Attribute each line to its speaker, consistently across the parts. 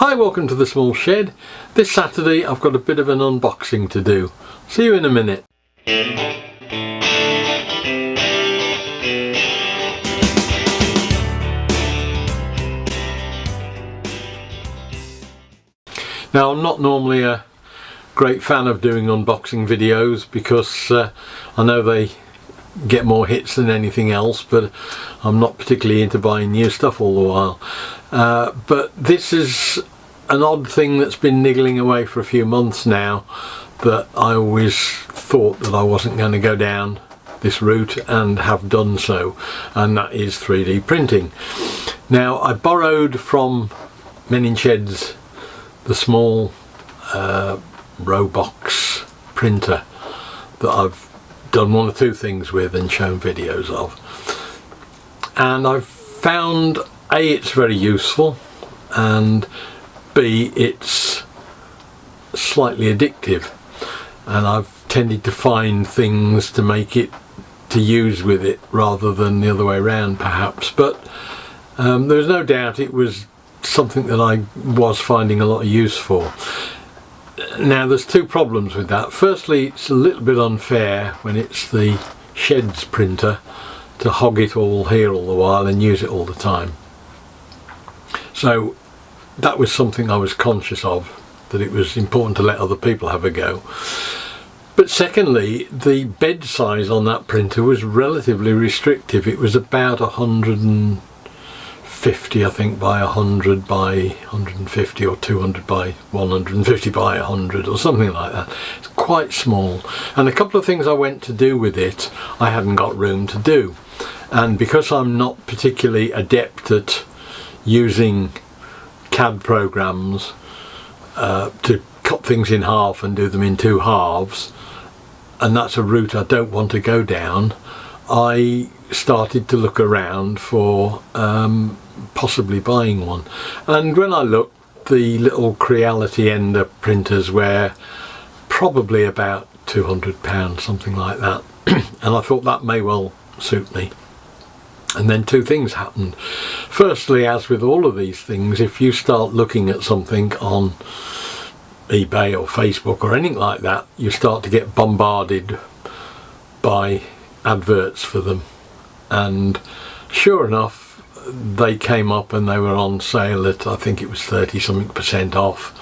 Speaker 1: Hi, welcome to the small shed. This Saturday I've got a bit of an unboxing to do. See you in a minute. Now, I'm not normally a great fan of doing unboxing videos because I know they get more hits than anything else, but I'm not particularly into buying new stuff all the while. But this is an odd thing that's been niggling away for a few months now, that I always thought that I wasn't going to go down this route and have done so, and that is 3D printing. Now, I borrowed from Men Sheds the small Robox printer that I've done one or two things with and shown videos of, and I've found A, it's very useful, and B, it's slightly addictive, and I've tended to find things to make it to use with it rather than the other way around perhaps, but there's no doubt it was something that I was finding a lot of use for. Now, there's two problems with that. Firstly, it's a little bit unfair when it's the Shed's printer to hog it all here all the while and use it all the time. So that was something I was conscious of, that it was important to let other people have a go. But secondly, the bed size on that printer was relatively restrictive. It was about 150, I think, by 100 by 150, or 200 by 150 by 100, or something like that. It's quite small, and a couple of things I went to do with it I hadn't got room to do, and because I'm not particularly adept at using CAD programs to cut things in half and do them in two halves, and that's a route I don't want to go down, I started to look around for possibly buying one. And when I looked, the little Creality Ender printers were probably about £200, something like that, and I thought that may well suit me. And then two things happened. Firstly, as with all of these things, if you start looking at something on eBay or Facebook or anything like that, you start to get bombarded by adverts for them, and sure enough, they came up and they were on sale at, I think it was 30% off,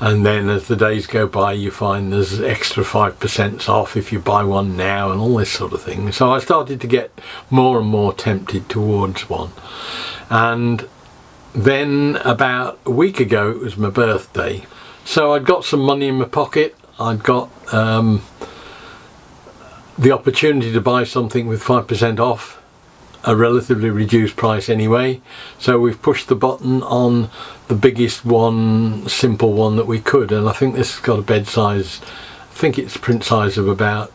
Speaker 1: and then as the days go by you find there's extra 5% off if you buy one now and all this sort of thing. So I started to get more and more tempted towards one, and then about a week ago it was my birthday, so I'd got some money in my pocket. I'd got the opportunity to buy something with 5% off, a relatively reduced price anyway, so we've pushed the button on the biggest one, simple one that we could, and I think this has got a bed size, I think it's print size of about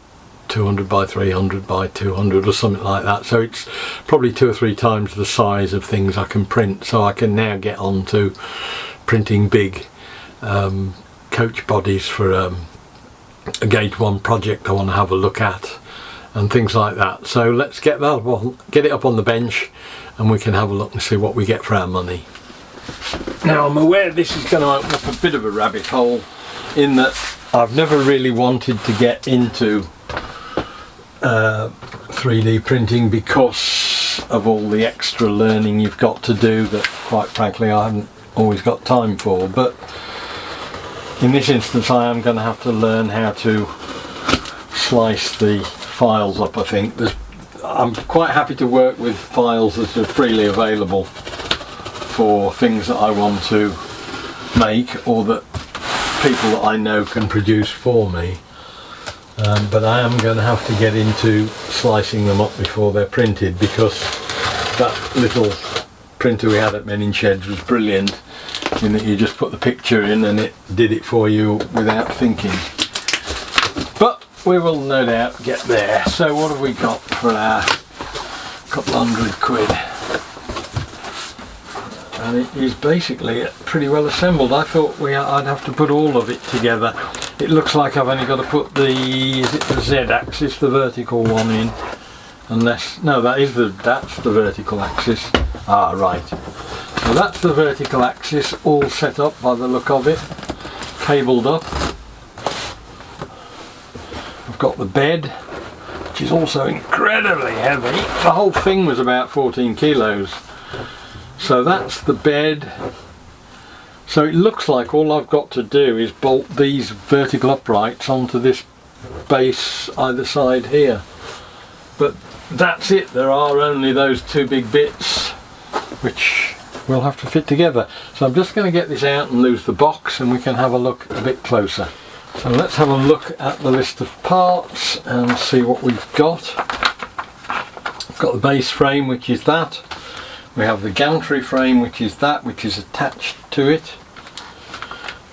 Speaker 1: 200 by 300 by 200 or something like that, so it's probably 2 or 3 times the size of things I can print, so I can now get on to printing big coach bodies for a Gauge 1 project I want to have a look at and things like that. So let's get that, well, get it up on the bench and we can have a look and see what we get for our money. Now, I'm aware this is going to open up a bit of a rabbit hole, in that I've never really wanted to get into 3D printing because of all the extra learning you've got to do that, quite frankly, I haven't always got time for. But in this instance I am going to have to learn how to slice the files up. I think I'm quite happy to work with files that are freely available for things that I want to make, or that people that I know can produce for me, but I am going to have to get into slicing them up before they're printed, because that little printer we had at Men Sheds was brilliant in that you just put the picture in and it did it for you without thinking. But we will no doubt get there. So what have we got for our couple £100? And it is basically pretty well assembled. I thought I'd have to put all of it together. It looks like I've only got to put the, is it the Z axis, the vertical one in? Unless, no, that's the vertical axis. Ah, right. So that's the vertical axis all set up by the look of it, cabled up. I've got the bed, which is also incredibly heavy. The whole thing was about 14 kilos. So that's the bed. So it looks like all I've got to do is bolt these vertical uprights onto this base either side here. But that's it, there are only those two big bits which we'll have to fit together. So I'm just going to get this out and lose the box and we can have a look a bit closer. So let's have a look at the list of parts and see what we've got. We've got the base frame, which is that. We have the gantry frame, which is that, which is attached to it.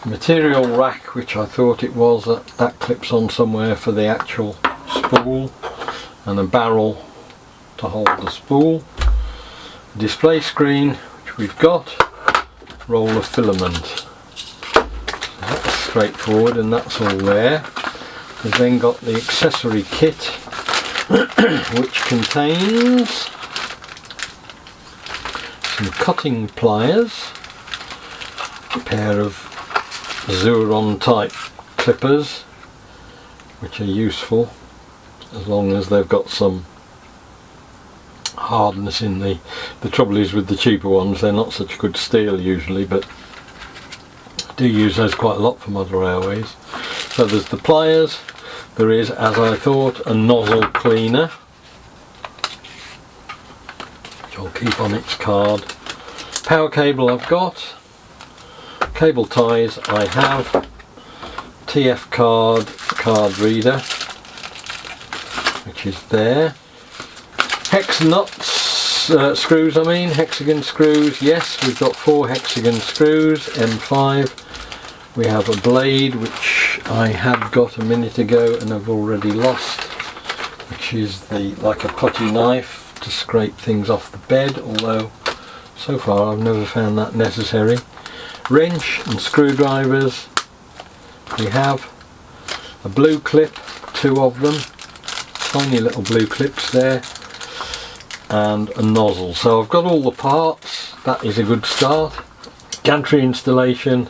Speaker 1: The material rack, which I thought it was, that clips on somewhere for the actual spool, and a barrel to hold the spool. The display screen, which we've got. Roll of filament. That's straightforward, and that's all there. We've then got the accessory kit, which contains some cutting pliers, a pair of Zuron type clippers, which are useful as long as they've got some hardness in the trouble is with the cheaper ones, they're not such good steel usually, but I do use those quite a lot for model railways. So there's the pliers, there is, as I thought, a nozzle cleaner, which I'll keep on its card. Power cable I've got, cable ties I have, TF card reader, which is there. Hex nuts, screws I mean, hexagon screws, yes, we've got 4 hexagon screws, M5. We have a blade, which I had got a minute ago and have already lost, which is like a putty knife to scrape things off the bed, although so far I've never found that necessary. Wrench and screwdrivers. We have a blue clip, 2 of them, tiny little blue clips there, and a nozzle. So I've got all the parts, that is a good start. Gantry installation,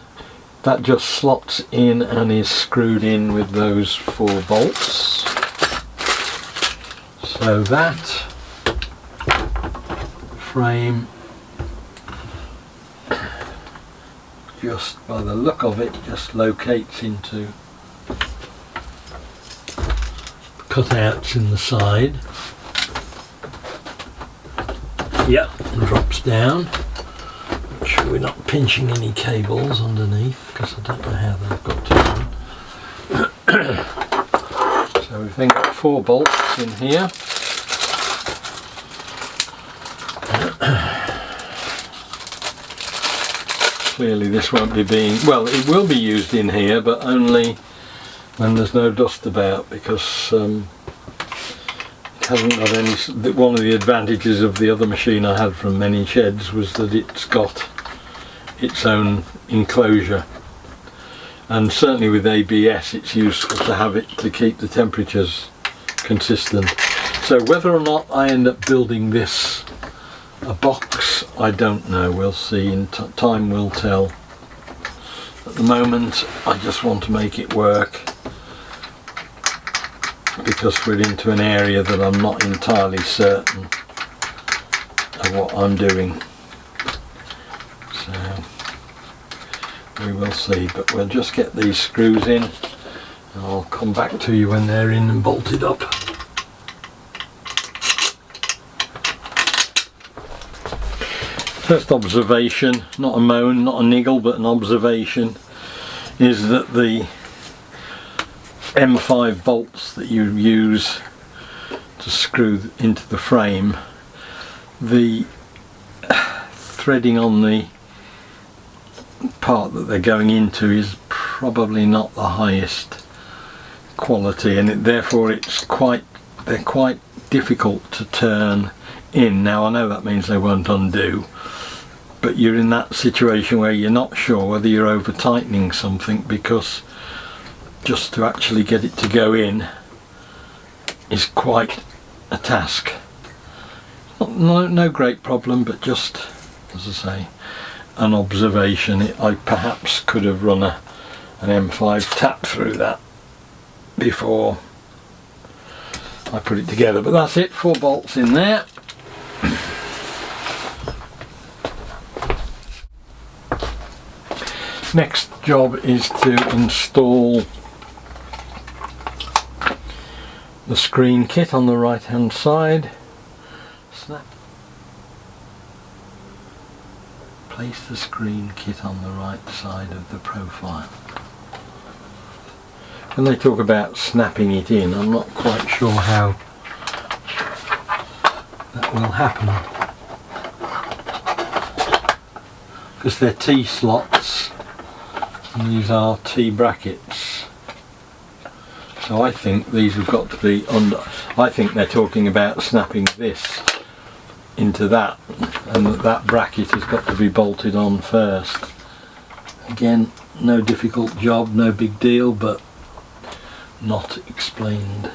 Speaker 1: that just slots in and is screwed in with those 4 bolts. So that frame, just by the look of it, just locates into cutouts in the side. Yep, and drops down. Make sure we're not pinching any cables underneath, because I don't know how they've got to them. So we've then got 4 bolts in here. Clearly this won't be well, it will be used in here, but only when there's no dust about, because it hasn't got any. One of the advantages of the other machine I had from many sheds was that it's got its own enclosure, and certainly with ABS it's useful to have it to keep the temperatures consistent. So whether or not I end up building this a box, I don't know, we'll see, in time will tell. At the moment I just want to make it work, because we're into an area that I'm not entirely certain of what I'm doing. So we will see, but we'll just get these screws in and I'll come back to you when they're in and bolted up. First observation, not a moan, not a niggle, but an observation, is that the M5 bolts that you use to screw into the frame, the threading on the part that they're going into is probably not the highest quality, and therefore they're quite difficult to turn in. Now I know that means they won't undo, but you're in that situation where you're not sure whether you're over tightening something, because just to actually get it to go in is quite a task. No great problem, but just, as I say, an observation. I perhaps could have run an M5 tap through that before I put it together, but that's it, 4 bolts in there. Next job is to install the screen kit on the right hand side. Snap. Place the screen kit on the right side of the profile. When they talk about snapping it in, I'm not quite sure how that will happen, because they're T slots and these are T brackets, so I think these have got to be under. I think they're talking about snapping this into that, and that bracket has got to be bolted on first. Again, no difficult job, no big deal, but not explained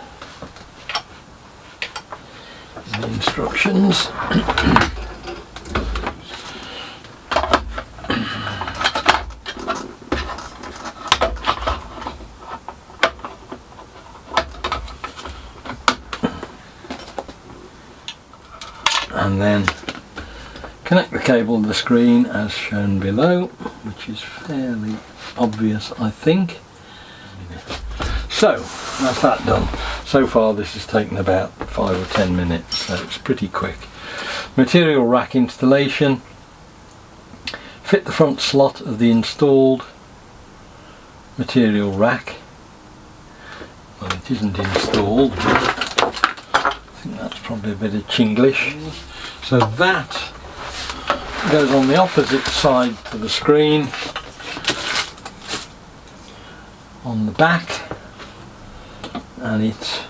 Speaker 1: in the instructions. And then connect the cable to the screen as shown below, which is fairly obvious, I think. So that's that done. So far this has taken about 5 or 10 minutes, so it's pretty quick. Material rack installation. Fit the front slot of the installed material rack. Well, it isn't installed, but I think that's probably a bit of Chinglish. So that goes on the opposite side to the screen, on the back, and it,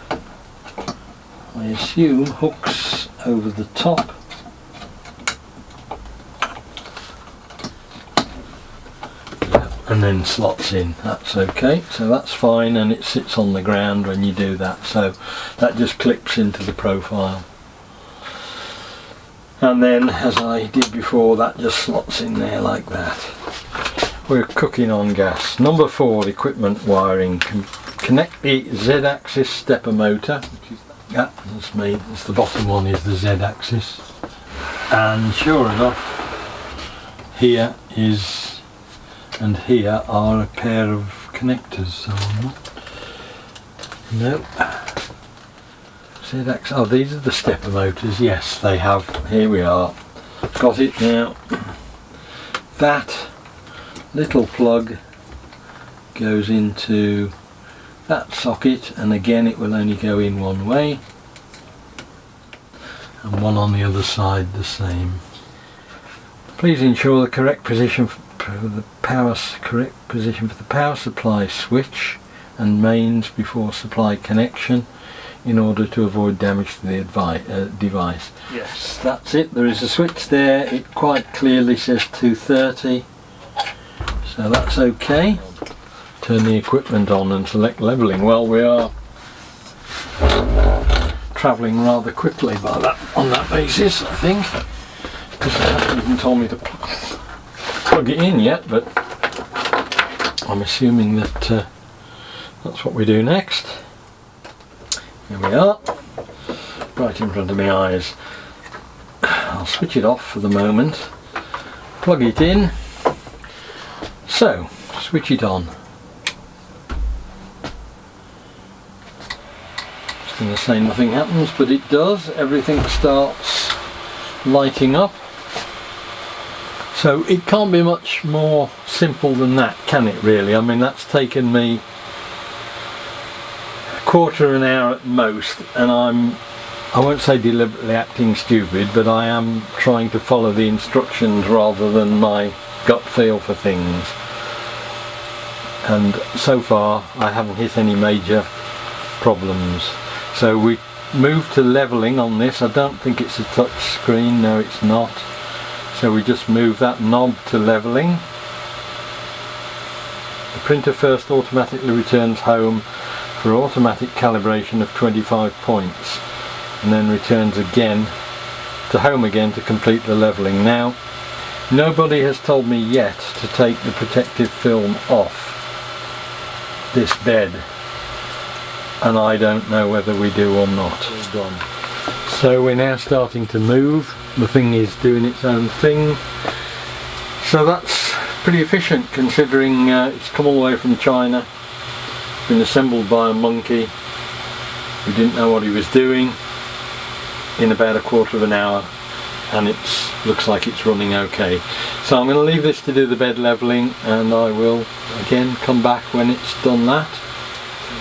Speaker 1: I assume, hooks over the top. And then slots in. That's okay, so that's fine, and it sits on the ground when you do that, so that just clips into the profile. And then, as I did before, that just slots in there like that. We're cooking on gas. Number 4, equipment wiring. Connect the Z-axis stepper motor, which is that. That's me. That's the bottom one, is the Z-axis. And sure enough, here is, and here are a pair of connectors. So nope. Z-axis. Oh, these are the stepper motors. Yes, they have. Here we are. Got it now. That little plug goes into that socket, and again it will only go in one way, and one on the other side the same. Please ensure the correct position for the power supply switch and mains before supply connection, in order to avoid damage to the device. Yes, that's it. There is a switch there. It quite clearly says 230, so that's okay. Turn the equipment on and select levelling. Well, we are travelling rather quickly on that basis, I think, because they haven't even told me to plug it in yet, but I'm assuming that that's what we do next. Here we are, right in front of my eyes. I'll switch it off for the moment, plug it in, so switch it on. Just going to say nothing happens, but it does. Everything starts lighting up. So it can't be much more simple than that, can it really? I mean, that's taken me quarter of an hour at most, and I won't say deliberately acting stupid, but I am trying to follow the instructions rather than my gut feel for things, and so far I haven't hit any major problems. So we move to levelling on this. I don't think it's a touch screen, no it's not, so we just move that knob to levelling. The printer first automatically returns home for automatic calibration of 25 points, and then returns again to home again to complete the levelling. Now Nobody has told me yet to take the protective film off this bed, and I don't know whether we do or not. Done. So we're now starting to move. The thing is doing its own thing. So that's pretty efficient considering it's come all the way from China, been assembled by a monkey who didn't know what he was doing, in about a quarter of an hour, and it looks like it's running okay. So I'm going to leave this to do the bed levelling, and I will again come back when it's done that.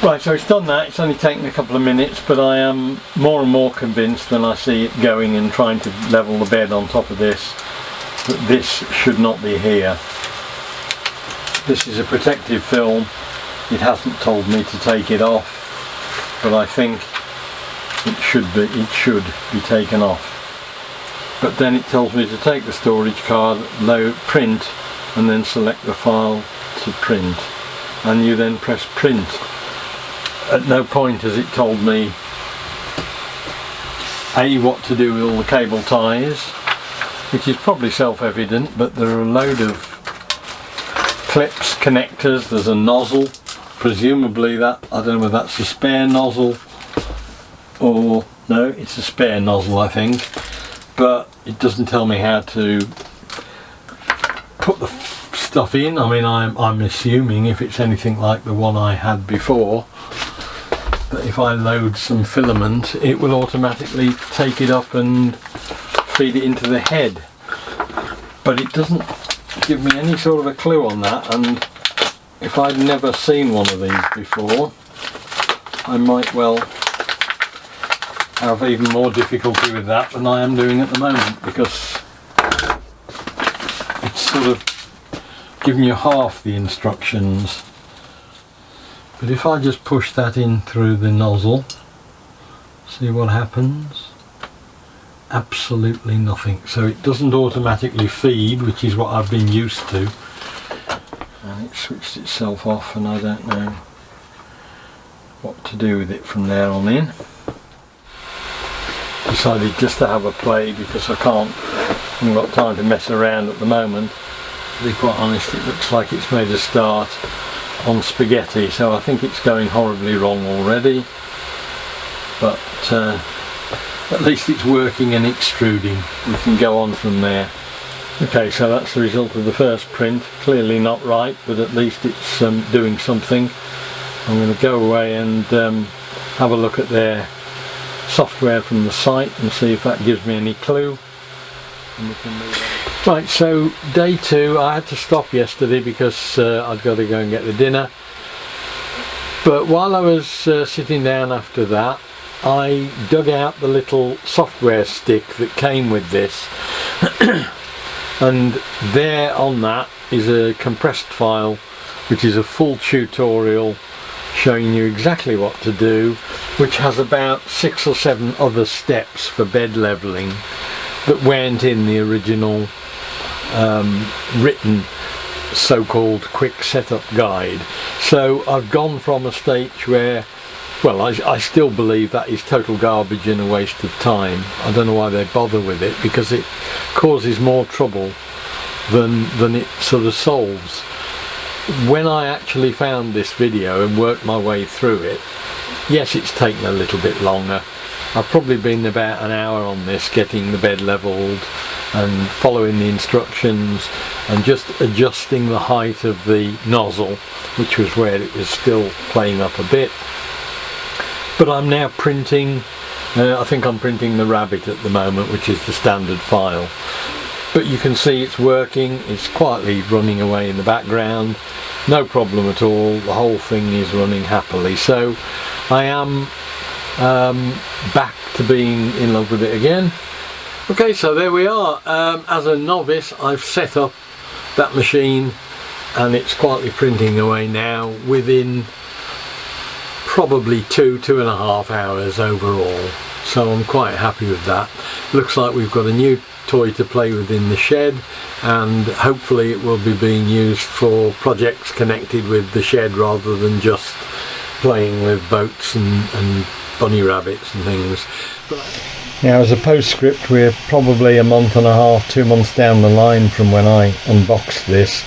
Speaker 1: Right, so it's done that. It's only taken a couple of minutes, but I am more and more convinced when I see it going and trying to level the bed on top of this, that this should not be here. This is a protective film. It hasn't told me to take it off, but I think it should be taken off. But then it tells me to take the storage card, load, print, and then select the file to print, and you then press print. At no point has it told me A, what to do with all the cable ties, which is probably self-evident, but there are a load of clips, connectors, there's a nozzle, presumably that, I don't know whether that's a spare nozzle or no, it's a spare nozzle I think, but it doesn't tell me how to put the stuff in. I mean, I'm assuming if it's anything like the one I had before, that if I load some filament it will automatically take it up and feed it into the head, but it doesn't give me any sort of a clue on that, and if I'd never seen one of these before I might well have even more difficulty with that than I am doing at the moment, because it's sort of giving you half the instructions. But if I just push that in through the nozzle, see what happens. Absolutely nothing. So it doesn't automatically feed, which is what I've been used to, and it switched itself off, and I don't know what to do with it from there on in. Decided just to have a play because I haven't got time to mess around at the moment. To be quite honest, it looks like it's made a start on spaghetti, so I think it's going horribly wrong already, but at least it's working and extruding. We can go on from there. Okay, so that's the result of the first print. Clearly not right, but at least it's doing something. I'm going to go away and have a look at their software from the site and see if that gives me any clue. And we can move on. Right, so day 2, I had to stop yesterday because I'd got to go and get the dinner, but while I was sitting down after that, I dug out the little software stick that came with this and there on that is a compressed file which is a full tutorial showing you exactly what to do, which has about 6 or 7 other steps for bed levelling that weren't in the original written so-called quick setup guide. So I've gone from a stage where, well, I still believe that is total garbage and a waste of time. I don't know why they bother with it, because it causes more trouble than it sort of solves. When I actually found this video and worked my way through it, yes, it's taken a little bit longer. I've probably been about an hour on this, getting the bed levelled and following the instructions and just adjusting the height of the nozzle, which was where it was still playing up a bit. But I'm now printing, I think I'm printing the rabbit at the moment, which is the standard file. But you can see it's working, it's quietly running away in the background, no problem at all, the whole thing is running happily. So I am back to being in love with it again. Okay, so there we are. As a novice, I've set up that machine and it's quietly printing away now within probably 2.5 hours overall. So I'm quite happy with that. Looks like we've got a new toy to play with in the shed, and hopefully it will be being used for projects connected with the shed rather than just playing with boats and bunny rabbits and things. But Now, as a postscript, we're probably a month and a half, 2 months down the line from when I unboxed this.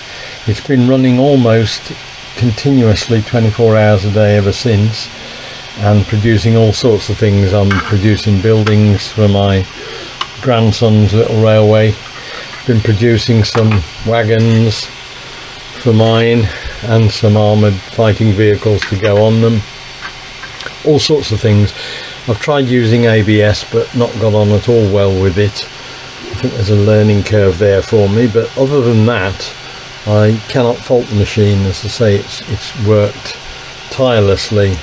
Speaker 1: It's been running almost continuously 24 hours a day ever since, and producing all sorts of things. I'm producing buildings for my grandson's little railway, been producing some wagons for mine and some armoured fighting vehicles to go on them, all sorts of things. I've tried using ABS but not got on at all well with it. I think there's a learning curve there for me, but other than that I cannot fault the machine. As I say, it's worked tirelessly,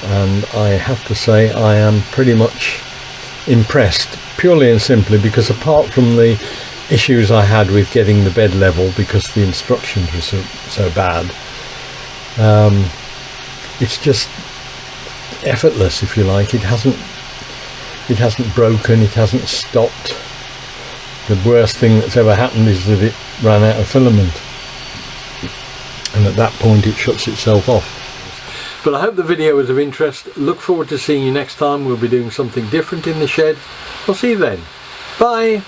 Speaker 1: and I have to say I am pretty much impressed, purely and simply because apart from the issues I had with getting the bed level because the instructions were so bad, it's just effortless, if you like. It hasn't broken, it hasn't stopped. The worst thing that's ever happened is that it ran out of filament, and at that point it shuts itself off. But I hope the video was of interest. Look forward to seeing you next time. We'll be doing something different in the shed. I'll see you then. Bye.